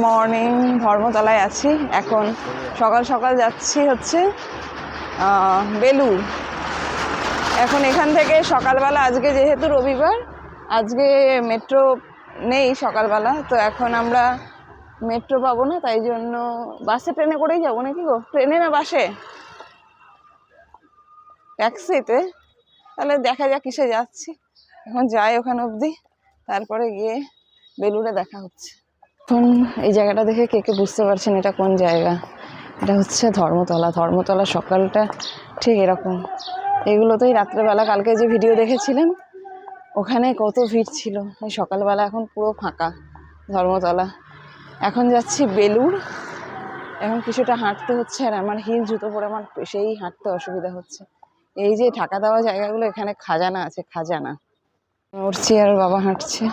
Morning. ধর্মতলায় আছি এখন, সকাল সকাল যাচ্ছি হচ্ছে বেলুড়। এখন এখান থেকে সকালবেলা, আজকে যেহেতু রবিবার, আজকে মেট্রো নেই সকালবেলা, তো এখন আমরা মেট্রো পাবো না, তাই জন্য বাসে ট্রেনে করেই যাবো নাকি গো? ট্রেনে না বাসে? ট্যাক্সিতে? তাহলে দেখা যাক কিসে যাচ্ছি। এখন যাই ওখানে অবধি, তারপরে গিয়ে বেলুড়ে দেখা হচ্ছে। এখন এই জায়গাটা দেখে কে কে বুঝতে পারছেন এটা কোন জায়গা? এটা হচ্ছে ধর্মতলা। ধর্মতলা সকালটা ঠিক এরকম। এগুলোতেই রাত্রেবেলা কালকে যে ভিডিও দেখেছিলেন ওখানে কত ভিড় ছিল, এই সকালবেলা এখন পুরো ফাঁকা ধর্মতলা। এখন যাচ্ছি বেলুড়। এখন কিছুটা হাঁটতে হচ্ছে, আর আমার হিল জুতো পরে আমার সেই হাঁটতে অসুবিধা হচ্ছে। এই যে ঢাকা দেওয়া জায়গাগুলো, এখানে খাজানা আছে, খাজানা। উঠছি আর বাবা হাঁটছে,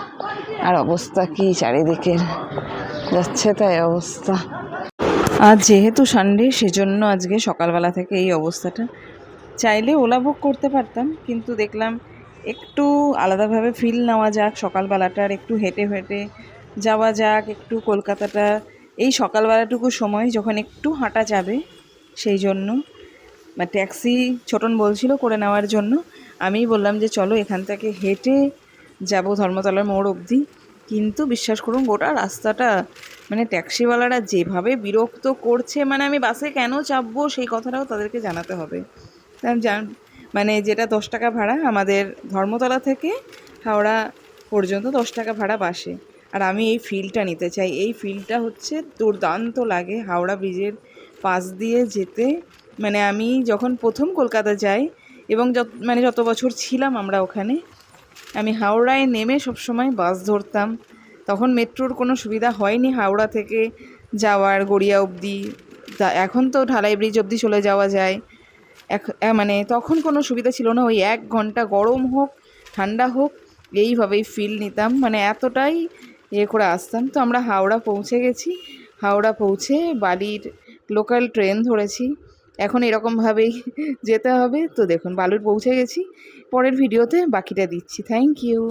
আর অবস্থা কি চারিদিকের, যাচ্ছে তাই অবস্থা। আজ যেহেতু সানডে, সেজন্য আজকে সকালবেলা থেকে এই অবস্থাটা। চাইলে ওলা বুক করতে পারতাম, কিন্তু দেখলাম একটু আলাদাভাবে ফিল নেওয়া যাক সকালবেলাটার, একটু হেঁটে হেঁটে যাওয়া যাক একটু কলকাতাটা, এই সকালবেলাটুকু সময় যখন একটু হাঁটা যাবে, সেই জন্য ট্যাক্সি ছোটন বলছিল করে নেওয়ার জন্য। আমিই বললাম যে চলো এখান থেকে হেঁটে যাব ধর্মতলার মোড় অবধি। কিন্তু বিশ্বাস করুন গোটা রাস্তাটা ট্যাক্সিওয়ালারা যেভাবে বিরক্ত করছে, আমি বাসে কেন চাপবো সেই কথাটাও তাদেরকে জানাতে হবে। যেটা 10 টাকা ভাড়া আমাদের ধর্মতলা থেকে হাওড়া পর্যন্ত, 10 টাকা ভাড়া বাসে। আর আমি এই ফিলটা নিতে চাই। এই ফিলটা হচ্ছে দুর্দান্ত লাগে হাওড়া ব্রিজের পাশ দিয়ে যেতে। আমি যখন প্রথম কলকাতা যাই এবং যত বছর ছিলাম আমরা ওখানে, আমি হাওড়ায় নেমে সবসময় বাস ধরতাম। তখন মেট্রোর কোনো সুবিধা হয়নি হাওড়া থেকে যাওয়ার গড়িয়া অবধি। এখন তো ঢালাই ব্রিজ অবধি চলে যাওয়া যায়। তখন কোনো সুবিধা ছিল না। ওই 1 ঘন্টা গরম হোক ঠান্ডা হোক এইভাবেই ফিল নিতাম, এতটাই করে আসতাম। তো আমরা হাওড়া পৌঁছে গেছি। হাওড়া পৌঁছে বালির লোকাল ট্রেন ধরেছি। এখন এরকমভাবেই যেতে হবে। তো দেখুন বালুর পৌঁছে গেছি। পরের ভিডিওতে বাকিটা দিচ্ছি। Thank you.